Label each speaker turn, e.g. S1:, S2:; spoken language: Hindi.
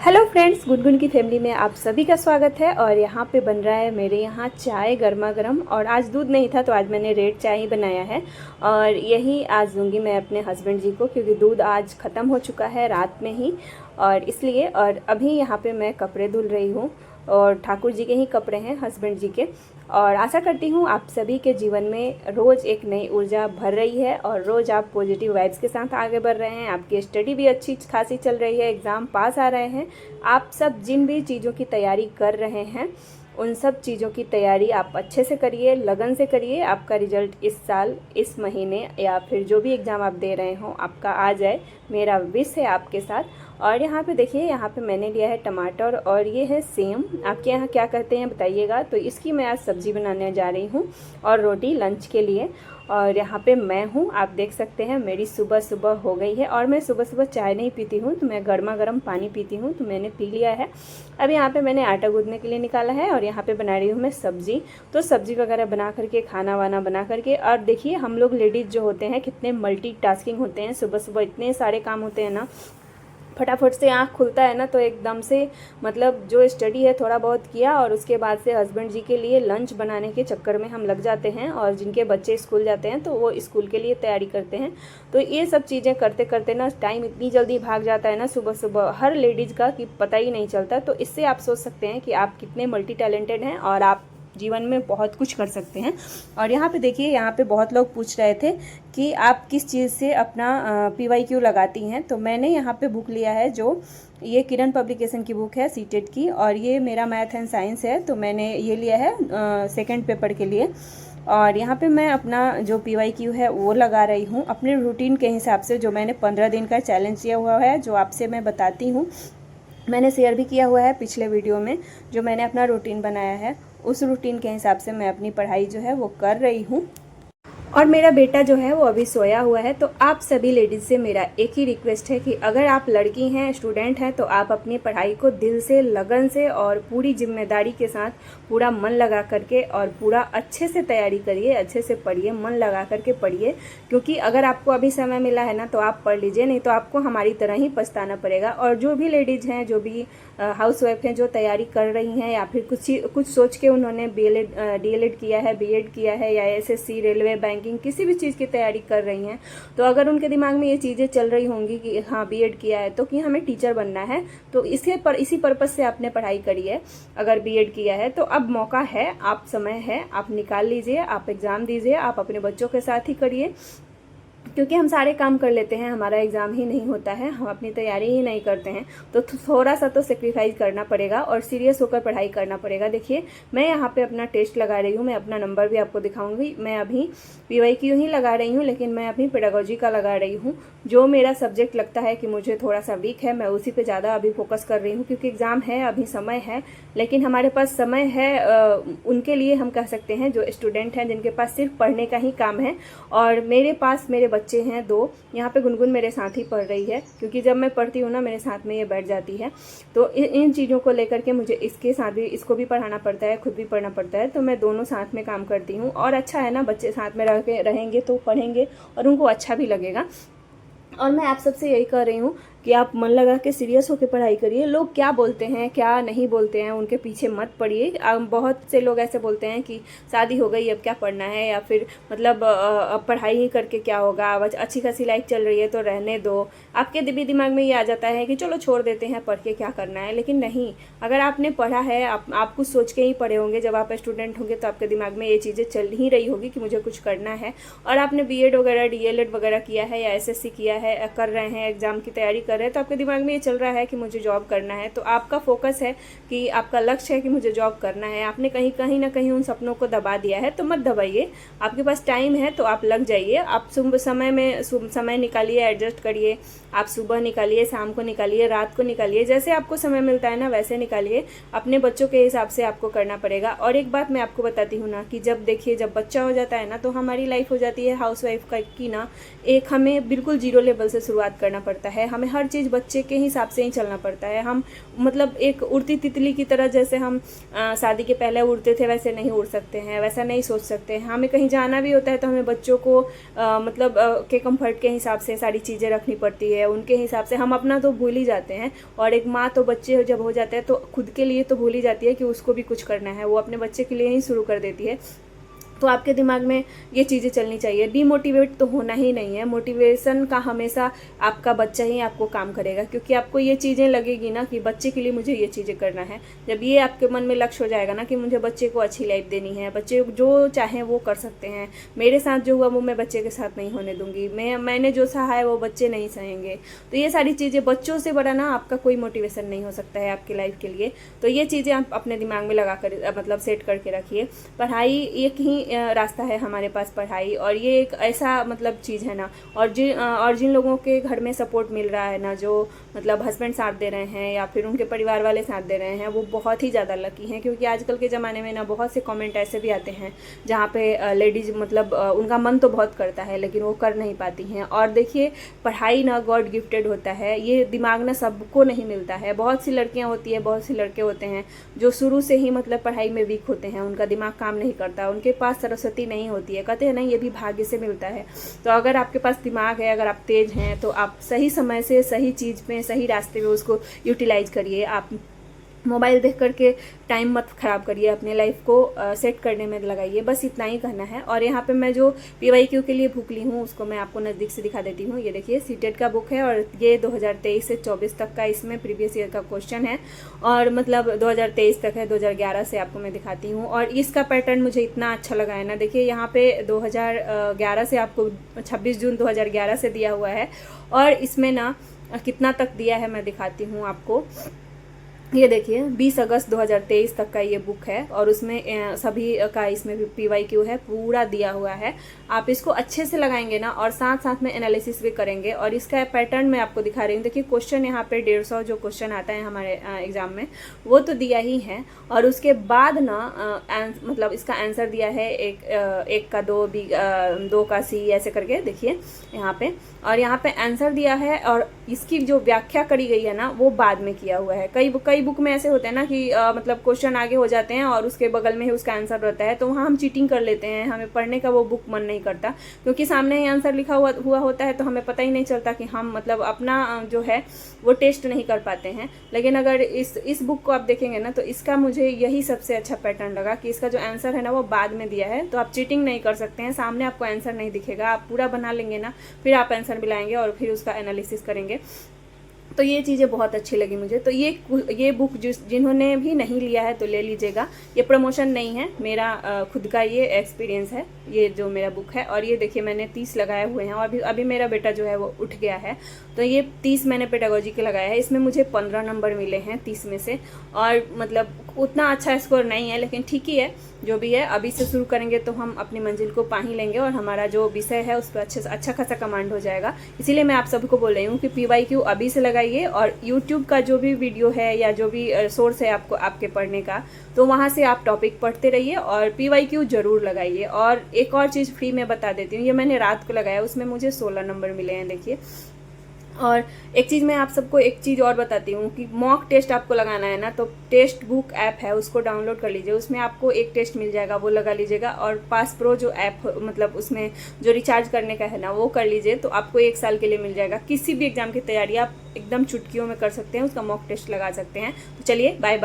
S1: हेलो फ्रेंड्स, गुनगुन की फैमिली में आप सभी का स्वागत है। और यहाँ पे बन रहा है मेरे यहाँ चाय गर्मा गर्म। और आज दूध नहीं था तो आज मैंने रेड चाय ही बनाया है और यही आज दूंगी मैं अपने हस्बैंड जी को, क्योंकि दूध आज ख़त्म हो चुका है रात में ही। और इसलिए और अभी यहाँ पे मैं कपड़े धुल रही हूँ और ठाकुर जी के ही कपड़े हैं, हस्बैंड जी के। और आशा करती हूँ आप सभी के जीवन में रोज़ एक नई ऊर्जा भर रही है और रोज़ आप पॉजिटिव वाइब्स के साथ आगे बढ़ रहे हैं। आपकी स्टडी भी अच्छी खासी चल रही है, एग्ज़ाम पास आ रहे हैं। आप सब जिन भी चीज़ों की तैयारी कर रहे हैं उन सब चीज़ों की तैयारी आप अच्छे से करिए, लगन से करिए। आपका रिजल्ट इस साल, इस महीने या फिर जो भी एग्ज़ाम आप दे रहे हो आपका आ जाए, मेरा विश है आपके साथ। और यहाँ पे देखिए, यहाँ पे मैंने लिया है टमाटर और ये है सेम। आपके यहाँ क्या कहते हैं बताइएगा। तो इसकी मैं आज सब्ज़ी बनाने जा रही हूँ और रोटी लंच के लिए। और यहाँ पे मैं हूँ, आप देख सकते हैं मेरी सुबह सुबह हो गई है। और मैं सुबह सुबह चाय नहीं पीती हूँ, तो मैं गर्मा गर्म पानी पीती हूँ, तो मैंने पी लिया है। अब यहाँ पे मैंने आटा गूँथने के लिए निकाला है और यहाँ पे बना रही हूँ मैं सब्ज़ी। तो सब्ज़ी वगैरह बना करके, खाना वाना बना करके। और देखिए हम लोग लेडीज़ जो होते हैं कितने मल्टीटास्किंग होते हैं, सुबह सुबह इतने सारे काम होते हैं ना, फटाफट से आँख खुलता है ना तो एकदम से मतलब जो स्टडी है थोड़ा बहुत किया और उसके बाद से हस्बैंड जी के लिए लंच बनाने के चक्कर में हम लग जाते हैं। और जिनके बच्चे स्कूल जाते हैं तो वो स्कूल के लिए तैयारी करते हैं। तो ये सब चीज़ें करते करते ना टाइम इतनी जल्दी भाग जाता है ना सुबह सुबह हर लेडीज़ का, कि पता ही नहीं चलता। तो इससे आप सोच सकते हैं कि आप कितने मल्टी टैलेंटेड हैं और आप जीवन में बहुत कुछ कर सकते हैं। और यहाँ पे देखिए, यहाँ पे बहुत लोग पूछ रहे थे कि आप किस चीज़ से अपना PYQ लगाती हैं। तो मैंने यहाँ पे बुक लिया है, जो ये किरण पब्लिकेशन की बुक है सीटेट की, और ये मेरा मैथ एंड साइंस है। तो मैंने ये लिया है सेकंड पेपर के लिए। और यहाँ पे मैं अपना जो PYQ है वो लगा रही हूँ अपने रूटीन के हिसाब से, जो मैंने 15 दिन का चैलेंज किया हुआ है, जो आपसे मैं बताती हूँ। मैंने शेयर भी किया हुआ है पिछले वीडियो में, जो मैंने अपना रूटीन बनाया है उस रूटीन के हिसाब से मैं अपनी पढ़ाई जो है वो कर रही हूँ। और मेरा बेटा जो है वो अभी सोया हुआ है। तो आप सभी लेडीज़ से मेरा एक ही रिक्वेस्ट है कि अगर आप लड़की हैं, स्टूडेंट हैं, तो आप अपनी पढ़ाई को दिल से, लगन से और पूरी जिम्मेदारी के साथ पूरा मन लगा करके और पूरा अच्छे से तैयारी करिए, अच्छे से पढ़िए, मन लगा करके पढ़िए। क्योंकि अगर आपको अभी समय मिला है ना तो आप पढ़ लीजिए, नहीं तो आपको हमारी तरह ही पछताना पड़ेगा। और जो भी लेडीज़ हैं, जो भी हाउसवाइफ हैं, जो तैयारी कर रही हैं या फिर कुछ सोच के उन्होंने DLED किया है, BEd किया है या SSC, रेलवे, बैंकिंग, किसी भी चीज़ की तैयारी कर रही हैं, तो अगर उनके दिमाग में ये चीज़ें चल रही होंगी कि हाँ BEd किया है तो कि हमें टीचर बनना है, तो इसी पर्पज़ से आपने पढ़ाई करी है। अगर BEd किया है तो अब मौका है, आप समय है, आप निकाल लीजिए, आप एग्ज़ाम दीजिए, आप अपने बच्चों के साथ ही करिए। क्योंकि हम सारे काम कर लेते हैं, हमारा एग्ज़ाम ही नहीं होता है, हम अपनी तैयारी ही नहीं करते हैं। तो थोड़ा सा तो सेक्रीफाइस करना पड़ेगा और सीरियस होकर पढ़ाई करना पड़ेगा। देखिए मैं यहाँ पे अपना टेस्ट लगा रही हूँ, मैं अपना नंबर भी आपको दिखाऊंगी। मैं अभी PYQ ही लगा रही हूँ, लेकिन मैं अभी पेडागोजी का लगा रही हूँ। जो मेरा सब्जेक्ट लगता है कि मुझे थोड़ा सा वीक है, मैं उसी पर ज़्यादा अभी फोकस कर रही हूँ। क्योंकि एग्ज़ाम है, अभी समय है, लेकिन हमारे पास समय है उनके लिए, हम कह सकते हैं जो स्टूडेंट हैं, जिनके पास सिर्फ पढ़ने का ही काम है। और मेरे पास मेरे बच्चे हैं 2, यहाँ पे गुनगुन मेरे साथ ही पढ़ रही है, क्योंकि जब मैं पढ़ती हूँ ना मेरे साथ में ये बैठ जाती है। तो इन चीज़ों को लेकर के मुझे इसके साथ भी, इसको भी पढ़ाना पड़ता है, खुद भी पढ़ना पड़ता है। तो मैं दोनों साथ में काम करती हूँ। और अच्छा है ना, बच्चे साथ में रहेंगे तो पढ़ेंगे और उनको अच्छा भी लगेगा। और मैं आप सबसे यही कह रही हूँ कि आप मन लगा के सीरियस होकर पढ़ाई करिए। लोग क्या बोलते हैं, क्या नहीं बोलते हैं, उनके पीछे मत पड़िए। बहुत से लोग ऐसे बोलते हैं कि शादी हो गई अब क्या पढ़ना है, या फिर मतलब अब पढ़ाई ही करके क्या होगा, अब अच्छी खासी लाइफ चल रही है तो रहने दो। आपके भी दिमाग में ये आ जाता है कि चलो छोड़ देते हैं, पढ़ के क्या करना है। लेकिन नहीं, अगर आपने पढ़ा है, आप कुछ सोच के ही पढ़े होंगे। जब आप स्टूडेंट होंगे तो आपके दिमाग में ये चीज़ें चल ही रही होगी कि मुझे कुछ करना है। और आपने BEd वगैरह, DLED वगैरह किया है या SSC किया है, कर रहे हैं, एग्ज़ाम की तैयारी कर रहे हैं, तो आपके दिमाग में ये चल रहा है कि मुझे जॉब करना है। तो आपका फोकस है कि आपका लक्ष्य है कि मुझे जॉब करना है। आपने कहीं ना कहीं उन सपनों को दबा दिया है, तो मत दबाइए। आपके पास टाइम है तो आप लग जाइए। आप समय निकालिए, एडजस्ट करिए। आप सुबह निकालिए, शाम को निकालिए, रात को निकालिए, जैसे आपको समय मिलता है ना वैसे निकालिए। अपने बच्चों के हिसाब से आपको करना पड़ेगा। और एक बात मैं आपको बताती हूँ ना कि जब देखिए, जब बच्चा हो जाता है ना तो हमारी लाइफ हो जाती है हाउसवाइफ की ना, एक हमें बिल्कुल जीरो लेवल से शुरुआत करना पड़ता है। हमें हर हर चीज़ बच्चे के हिसाब से ही चलना पड़ता है। हम मतलब एक उड़ती तितली की तरह, जैसे हम शादी के पहले उड़ते थे वैसे नहीं उड़ सकते हैं, वैसा नहीं सोच सकते हैं। हमें कहीं जाना भी होता है तो हमें बच्चों को मतलब के कंफर्ट के हिसाब से सारी चीज़ें रखनी पड़ती है, उनके हिसाब से। हम अपना तो भूल ही जाते हैं, और एक माँ तो बच्चे जब हो जाते हैं तो खुद के लिए तो भूल ही जाती है कि उसको भी कुछ करना है, वो अपने बच्चे के लिए ही शुरू कर देती है। तो आपके दिमाग में ये चीज़ें चलनी चाहिए। डीमोटिवेट तो होना ही नहीं है, मोटिवेशन का हमेशा आपका बच्चा ही आपको काम करेगा, क्योंकि आपको ये चीज़ें लगेगी ना कि बच्चे के लिए मुझे ये चीज़ें करना है। जब ये आपके मन में लक्ष्य हो जाएगा ना कि मुझे बच्चे को अच्छी लाइफ देनी है, बच्चे जो चाहें वो कर सकते हैं, मेरे साथ जो हुआ वो मैं बच्चे के साथ नहीं होने दूंगी, मैंने जो सहा है वो बच्चे नहीं सहेंगे, तो ये सारी चीज़ें, बच्चों से बड़ा ना आपका कोई मोटिवेशन नहीं हो सकता है आपकी लाइफ के लिए। तो ये चीज़ें आप अपने दिमाग में लगा कर मतलब सेट करके रखिए। पढ़ाई एक ही रास्ता है हमारे पास, पढ़ाई, और ये एक ऐसा मतलब चीज़ है ना, और जिन लोगों के घर में सपोर्ट मिल रहा है ना, जो मतलब हस्बैंड साथ दे रहे हैं या फिर उनके परिवार वाले साथ दे रहे हैं, वो बहुत ही ज़्यादा लकी हैं। क्योंकि आजकल के ज़माने में ना बहुत से कमेंट ऐसे भी आते हैं जहाँ पे लेडीज़ मतलब उनका मन तो बहुत करता है लेकिन वो कर नहीं पाती हैं। और देखिए, पढ़ाई ना गॉड गिफ्टेड होता है, ये दिमाग ना सबको नहीं मिलता है। बहुत सी लड़कियाँ होती है, बहुत से लड़के होते हैं जो शुरू से ही मतलब पढ़ाई में वीक होते हैं, उनका दिमाग काम नहीं करता, उनके पास सरस्वती नहीं होती है। कहते हैं ना, ये भी भाग्य से मिलता है। तो अगर आपके पास दिमाग है, अगर आप तेज हैं, तो आप सही समय से सही चीज़ में, सही रास्ते में उसको यूटिलाइज करिए। आप मोबाइल देख करके टाइम मत ख़राब करिए, अपने लाइफ को सेट करने में लगाइए। बस इतना ही कहना है। और यहाँ पे मैं जो PYQ के लिए बुक ली हूँ उसको मैं आपको नज़दीक से दिखा देती हूँ। ये देखिए, सीटेट का बुक है और ये 2023 से 24 तक का इसमें प्रीवियस ईयर का क्वेश्चन है, और मतलब 2023 तक है, 2011 से आपको मैं दिखाती हूँ। और इसका पैटर्न मुझे इतना अच्छा लगा है ना। देखिए, यहाँ पे 2011 से आपको 26 जून 2011 से दिया हुआ है, और इसमें ना कितना तक दिया है मैं दिखाती हूँ आपको। ये देखिए, 20 अगस्त 2023 तक का ये बुक है, और उसमें सभी का इसमें भी PYQ है, पूरा दिया हुआ है। आप इसको अच्छे से लगाएंगे ना, और साथ साथ में एनालिसिस भी करेंगे। और इसका पैटर्न मैं आपको दिखा रही हूँ। देखिए, क्वेश्चन यहाँ पे 150 जो क्वेश्चन आता है हमारे एग्जाम में, वो तो दिया ही है। और उसके बाद ना मतलब इसका आंसर दिया है एक का दो, दो का C, ऐसे करके देखिए यहाँ पे। और यहाँ पे आंसर दिया है, और इसकी जो व्याख्या करी गई है ना, वो बाद में किया हुआ है। कई बुक में ऐसे होते हैं ना कि मतलब क्वेश्चन आगे हो जाते हैं और उसके बगल में ही उसका आंसर रहता है, तो वहाँ हम चीटिंग कर लेते हैं, हमें पढ़ने का वो बुक मन नहीं करता, क्योंकि सामने ही आंसर लिखा हुआ होता है, तो हमें पता ही नहीं चलता कि हम मतलब अपना जो है वो टेस्ट नहीं कर पाते हैं। लेकिन अगर इस बुक को आप देखेंगे ना, तो इसका मुझे यही सबसे अच्छा पैटर्न लगा कि इसका जो आंसर है ना वो बाद में दिया है, तो आप चीटिंग नहीं कर सकते हैं। सामने आपको आंसर नहीं दिखेगा, आप पूरा बना लेंगे ना, फिर आप आंसर मिलाएंगे और फिर उसका एनालिसिस करेंगे। तो ये चीज़ें बहुत अच्छी लगी मुझे। तो ये बुक जिन्होंने भी नहीं लिया है तो ले लीजिएगा। ये प्रमोशन नहीं है, मेरा खुद का ये एक्सपीरियंस है, ये जो मेरा बुक है। और ये देखिए, मैंने 30 लगाए हुए हैं, और अभी मेरा बेटा जो है वो उठ गया है, तो ये 30 मैंने पेडागोजी के लगाया है। इसमें मुझे 15 नंबर मिले हैं 30 में से, और मतलब उतना अच्छा स्कोर नहीं है, लेकिन ठीक ही है, जो भी है। अभी से शुरू करेंगे तो हम अपनी मंजिल को पा ही लेंगे, और हमारा जो विषय है उस पर अच्छा खासा कमांड हो जाएगा। इसीलिए मैं आप सभी को बोल रही हूँ कि PYQ अभी से लगाइए, और यूट्यूब का जो भी वीडियो है या जो भी सोर्स है आपको आपके पढ़ने का, तो वहाँ से आप टॉपिक पढ़ते रहिए और PYQ जरूर लगाइए। और एक और चीज़ फ्री में बता देती हूँ, ये मैंने रात को लगाया, उसमें मुझे 16 नंबर मिले हैं, देखिए। और एक चीज़ मैं आप सबको एक चीज़ और बताती हूँ कि मॉक टेस्ट आपको लगाना है ना, तो टेस्ट बुक ऐप है, उसको डाउनलोड कर लीजिए। उसमें आपको एक टेस्ट मिल जाएगा, वो लगा लीजिएगा। और पास प्रो जो ऐप मतलब उसमें जो रिचार्ज करने का है ना, वो कर लीजिए, तो आपको 1 साल के लिए मिल जाएगा। किसी भी एग्जाम की तैयारी आप एकदम चुटकियों में कर सकते हैं, उसका मॉक टेस्ट लगा सकते हैं। तो चलिए, बाय बाय।